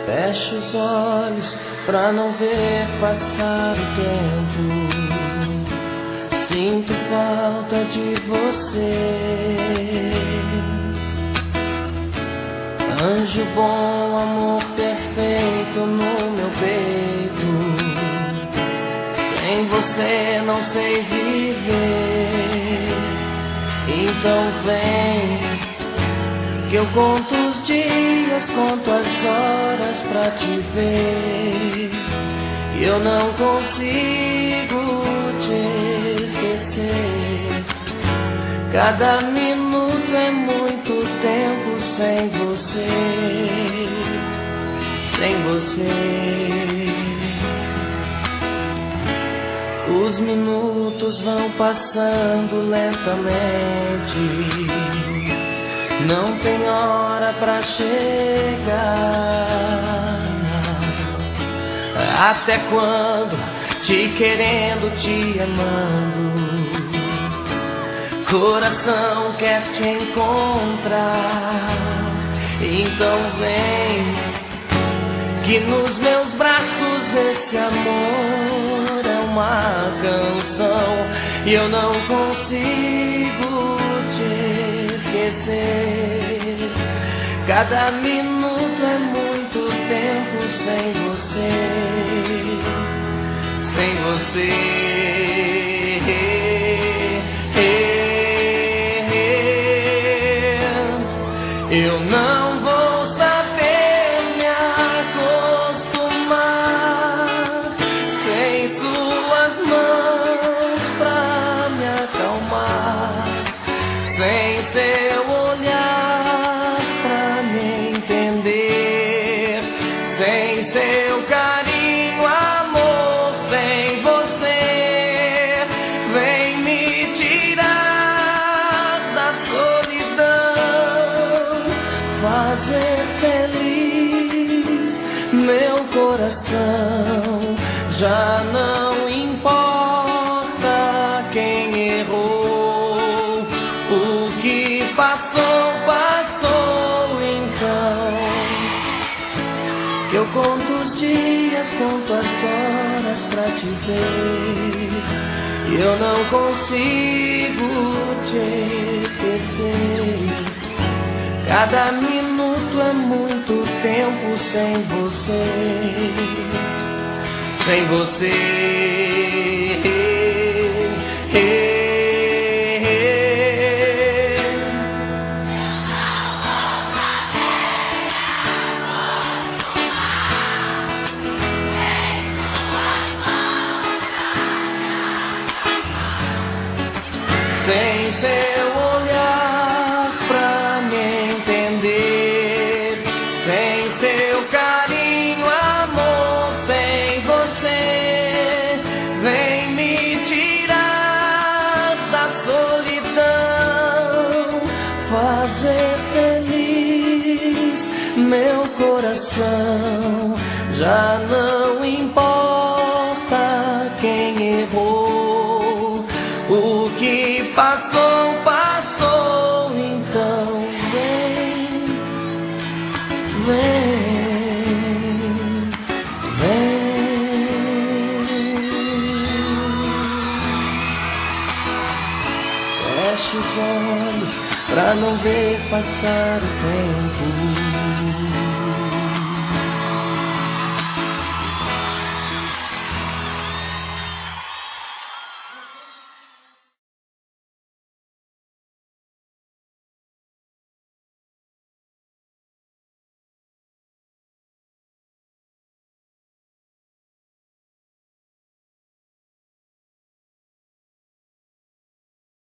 Fecho os olhos pra não ver passar o tempo. Sinto falta de você. Anjo bom, amor perfeito no meu peito. Sem você não sei viver. Então vem, que eu conto os dias, conto as horas pra te ver. E eu não consigo te esquecer. Cada minuto é muito tempo sem você. Sem você. Os minutos vão passando lentamente. Não tem hora pra chegar. Até quando? Te querendo, te amando. Coração quer te encontrar. Então vem, que nos meus braços esse amor é uma canção. E eu não consigo te esquecer. Cada minuto é muito tempo sem você. Sem você. Eu não vou saber me acostumar sem suas mãos pra me acalmar, sem seu olhar pra me entender, sem seu carinho, amor, sem você. Vem me tirar da solidão, fazer feliz meu coração. Já não importa quem errou, o que passou, passou então. Que eu conto os dias, conto as horas pra te ver. E eu não consigo te esquecer. Cada minuto é muito tempo sem você. Sem você. Sem seu olhar pra me entender, sem seu carinho, amor, sem você. Vem me tirar da solidão, fazer feliz meu coração. Já não importa quem errou, o que passou, passou. Então vem, vem, vem. Feche os olhos pra não ver passar o tempo.